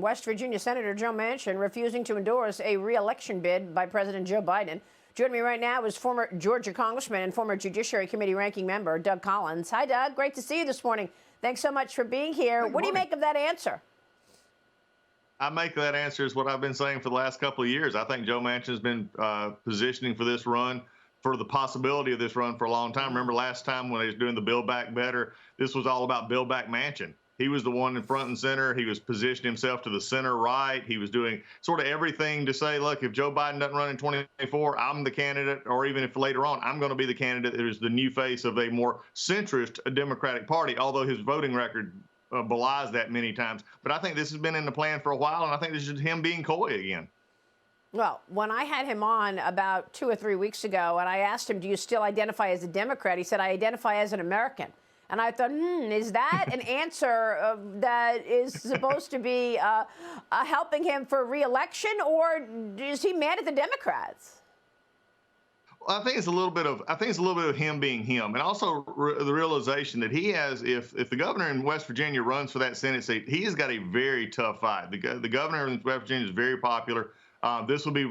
West Virginia Senator Joe Manchin refusing to endorse a re-election bid by President Joe Biden. Joining me right now is former Georgia Congressman and former Judiciary Committee ranking member Doug Collins. Hi, Doug. Great to see you this morning. Thanks so much for being here. What do you make of that answer? I make that answer is what I've been saying for the last couple of years. I think Joe Manchin has been positioning for this run, for the possibility of this run for a long time. Remember last time when he was doing the Build Back Better, this was all about Build Back Manchin. He was the one in front and center. He was positioning himself to the center right. He was doing sort of everything to say, look, if Joe Biden doesn't run in 2024, I'm the candidate, or even if later on, I'm going to be the candidate that is the new face of a more centrist Democratic Party, although his voting record belies that many times. But I think this has been in the plan for a while, and I think this is him being coy again. Well, when I had him on about 2 or 3 weeks ago, and I asked him, do you still identify as a Democrat? He said, I identify as an American. And I thought, is that an answer that is supposed to be helping him for re-election, or is he mad at the Democrats? I think it's a little bit of him being him, and also the realization that he has, if the governor in West Virginia runs for that Senate seat, he has got a very tough fight. The governor in West Virginia is very popular. This will be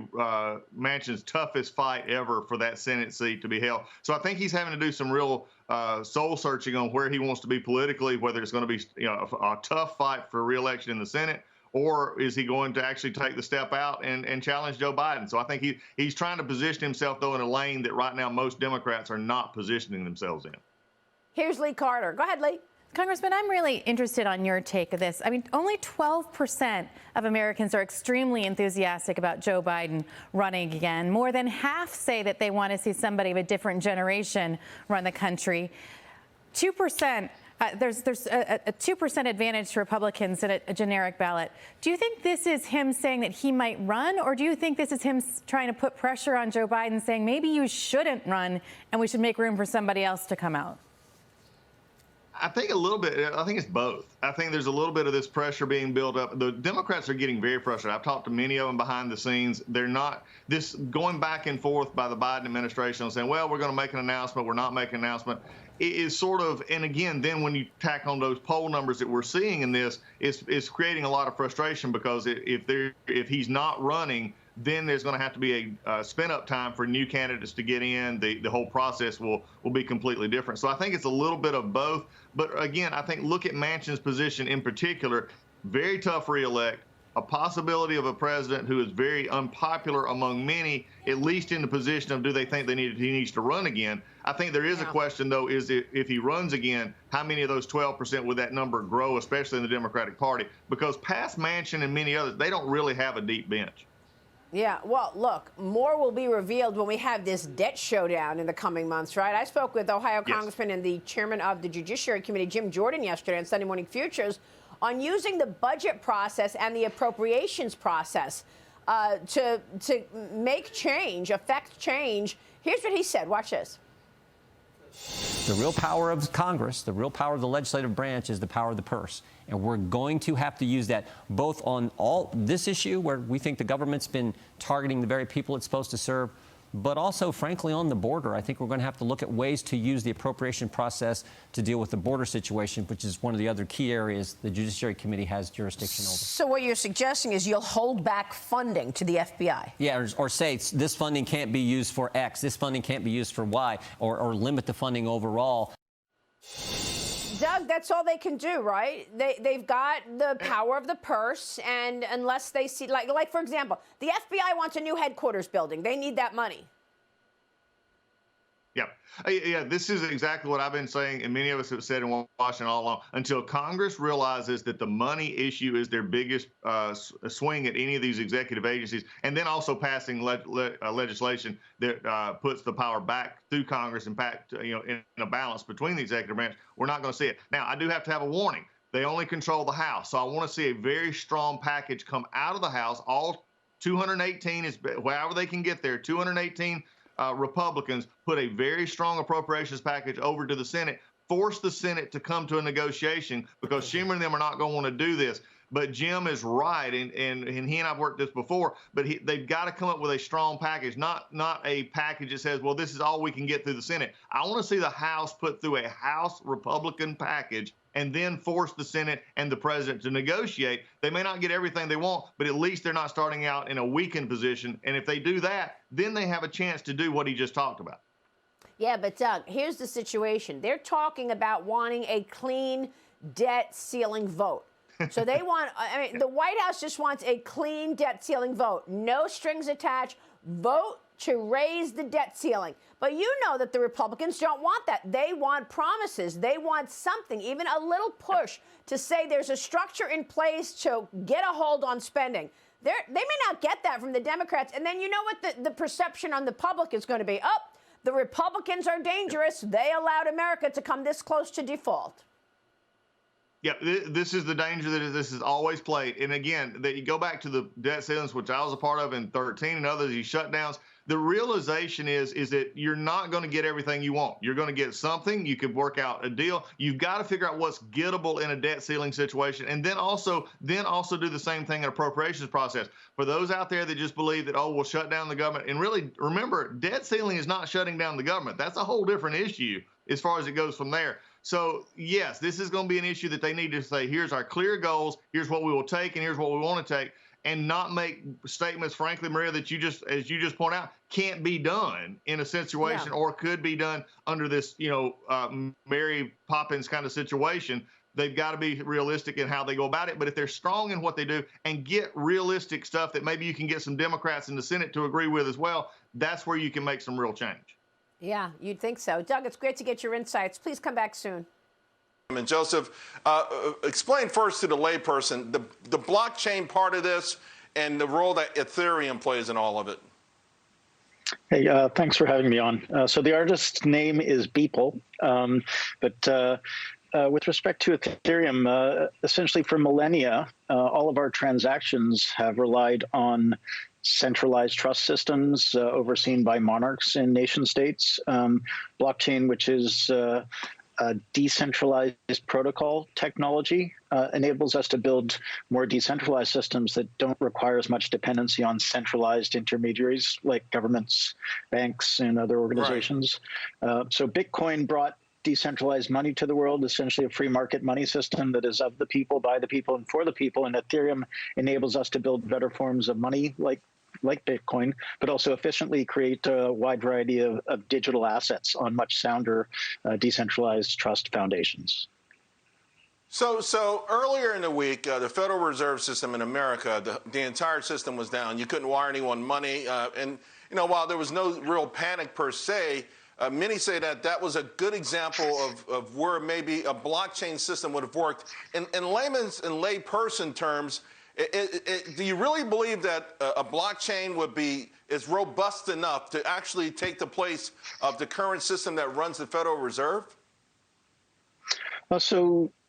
Manchin's toughest fight ever for that Senate seat to be held. So I think he's having to do some real soul searching on where he wants to be politically, whether it's going to be a tough fight for re-election in the Senate, or is he going to actually take the step out and challenge Joe Biden? So I think he's trying to position himself, though, in a lane that right now most Democrats are not positioning themselves in. Here's Lee Carter. Go ahead, Lee. Congressman, I'm really interested on your take of this. I mean, only 12% of Americans are extremely enthusiastic about Joe Biden running again. More than half say that they want to see somebody of a different generation run the country. 2%. There's a 2% advantage to Republicans in a generic ballot. Do you think this is him saying that he might run, or do you think this is him trying to put pressure on Joe Biden, saying maybe you shouldn't run and we should make room for somebody else to come out? I think a little bit. I think it's both. I think there's a little bit of this pressure being built up. The Democrats are getting very frustrated. I've talked to many of them behind the scenes. They're not this going back and forth by the Biden administration saying, well, we're going to make an announcement. We're not making an announcement. It is sort of, and again, then when you tack on those poll numbers that we're seeing in this, it's creating a lot of frustration because if he's not running, then there's going to have to be a spin-up time for new candidates to get in. The whole process will be completely different. So I think it's a little bit of both. But again, I think look at Manchin's position in particular, very tough reelect, a possibility of a president who is very unpopular among many, at least in the position of do they think he needs to run again. I think there is a question, though, is if he runs again, how many of those 12% would that number grow, especially in the Democratic Party? Because past Manchin and many others, they don't really have a deep bench. Yeah, well, look, more will be revealed when we have this debt showdown in the coming months, right? I spoke with Ohio Congressman and the chairman of the Judiciary Committee, Jim Jordan, yesterday on Sunday Morning Futures on using the budget process and the appropriations process to make change, affect change. Here's what he said. Watch this. The real power of Congress, the real power of the legislative branch is the power of the purse. And we're going to have to use that both on all this issue where we think the government's been targeting the very people it's supposed to serve, but also, frankly, on the border. I think we're going to have to look at ways to use the appropriation process to deal with the border situation, which is one of the other key areas the Judiciary Committee has jurisdiction over. So what you're suggesting is you'll hold back funding to the FBI? Yeah, or say this funding can't be used for X, this funding can't be used for Y, or limit the funding overall. Doug, that's all they can do, right? They've got the power of the purse, and unless they see, like for example, the FBI wants a new headquarters building. They need that money. Yeah, this is exactly what I've been saying, and many of us have said in Washington all along. Until Congress realizes that the money issue is their biggest swing at any of these executive agencies, and then also passing legislation that puts the power back through Congress and back to, in a balance between the executive branch, we're not going to see it. Now, I do have to have a warning. They only control the House, so I want to see a very strong package come out of the House. All 218 is however they can get there. 218. Republicans put a very strong appropriations package over to the Senate, force the Senate to come to a negotiation because Schumer and them are not going to want to do this. But Jim is right, and he and I've worked this before, but they've got to come up with a strong package, not a package that says, well, this is all we can get through the Senate. I want to see the House put through a House Republican package and then force the Senate and the president to negotiate. They may not get everything they want, but at least they're not starting out in a weakened position. And if they do that, then they have a chance to do what he just talked about. Yeah, but Doug, here's the situation. They're talking about wanting a clean debt ceiling vote. So they want, I mean, the White House just wants a clean debt ceiling vote. No strings attached. Vote to raise the debt ceiling. But you know that the Republicans don't want that. They want promises. They want something, even a little push to say there's a structure in place to get a hold on spending. They may not get that from the Democrats. And then you know what the perception on the public is going to be? Oh, the Republicans are dangerous. They allowed America to come this close to default. Yeah, this is the danger that this has always played. And again, that you go back to the debt ceilings, which I was a part of in 13 and others, these shutdowns. The realization is that you're not going to get everything you want. You're going to get something. You could work out a deal. You've got to figure out what's gettable in a debt ceiling situation, and then also do the same thing in appropriations process. For those out there that just believe that, oh, we'll shut down the government, and really remember, debt ceiling is not shutting down the government. That's a whole different issue as far as it goes from there. So, yes, this is going to be an issue that they need to say, here's our clear goals, here's what we will take, and here's what we want to take, and not make statements, frankly, Maria, that as you just point out, can't be done in a situation or could be done under this, Mary Poppins kind of situation. They've got to be realistic in how they go about it. But if they're strong in what they do and get realistic stuff that maybe you can get some Democrats in the Senate to agree with as well, that's where you can make some real change. Yeah, you'd think so. Doug, it's great to get your insights. Please come back soon. And Joseph, explain first to the layperson the blockchain part of this and the role that Ethereum plays in all of it. Hey, thanks for having me on. So the artist's name is Beeple, but with respect to Ethereum, essentially for millennia, all of our transactions have relied on centralized trust systems overseen by monarchs in nation states. Blockchain, which is a decentralized protocol technology, enables us to build more decentralized systems that don't require as much dependency on centralized intermediaries like governments, banks, and other organizations. Right. So Bitcoin brought decentralized money to the world, essentially a free market money system that is of the people, by the people, and for the people. And Ethereum enables us to build better forms of money like Bitcoin, but also efficiently create a wide variety of digital assets on much sounder decentralized trust foundations. So earlier in the week, the Federal Reserve System in America, the entire system was down. You couldn't wire anyone money. And while there was no real panic per se, many say that was a good example of where maybe a blockchain system would have worked. In layman's and layperson terms, do you really believe that a blockchain is robust enough to actually take the place of the current system that runs the Federal Reserve?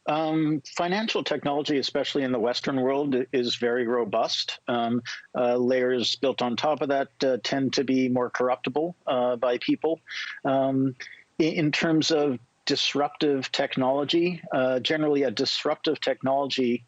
Financial technology, especially in the Western world, is very robust. Layers built on top of that tend to be more corruptible by people. In terms of disruptive technology, generally a disruptive technology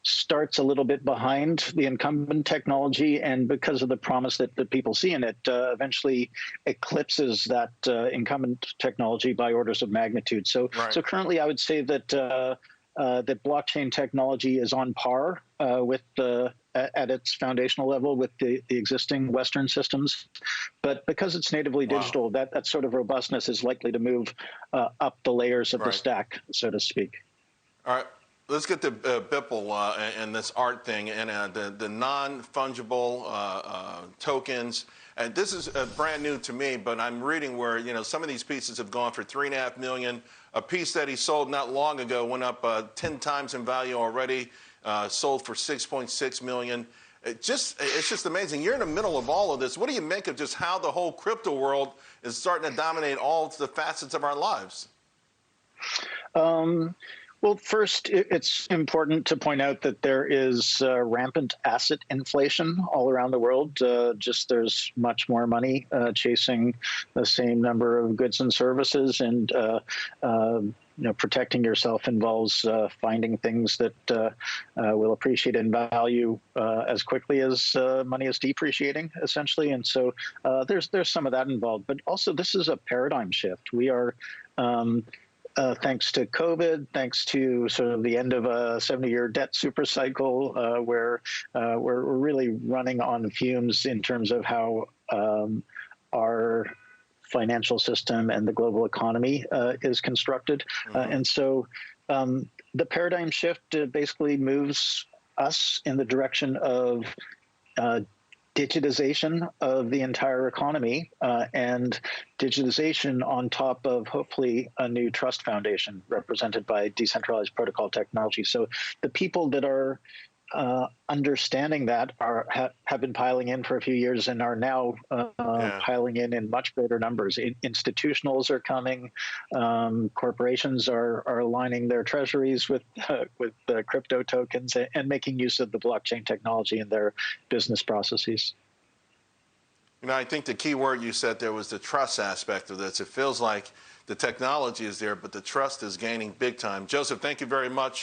starts a little bit behind the incumbent technology, and because of the promise that the people see in it, eventually eclipses that incumbent technology by orders of magnitude. So currently I would say that that blockchain technology is on par with at its foundational level with the existing Western systems. But because it's natively digital, that sort of robustness is likely to move up the layers of the stack, so to speak. All right. Let's get to Beeple and this art thing and the non-fungible tokens. And this is brand new to me, but I'm reading where some of these pieces have gone for $3.5 million. A piece that he sold not long ago went up 10 times in value already, sold for $6.6 million. It's just amazing. You're in the middle of all of this. What do you make of just how the whole crypto world is starting to dominate all the facets of our lives? Well, first, it's important to point out that there is rampant asset inflation all around the world. There's much more money chasing the same number of goods and services, and protecting yourself involves finding things that will appreciate in value as quickly as money is depreciating, essentially. And so there's some of that involved. But also, this is a paradigm shift. We are thanks to COVID, thanks to sort of the end of a 70-year debt super cycle, where we're really running on fumes in terms of how our financial system and the global economy is constructed. And so the paradigm shift basically moves us in the direction of digitization of the entire economy, and digitization on top of hopefully a new trust foundation represented by decentralized protocol technology. So the people that are understanding that have been piling in for a few years and are now piling in much greater numbers. Institutionals are coming. Corporations are aligning their treasuries with the crypto tokens and making use of the blockchain technology in their business processes. You know, I think the key word you said there was the trust aspect of this. It feels like the technology is there, but the trust is gaining big time. Joseph, thank you very much.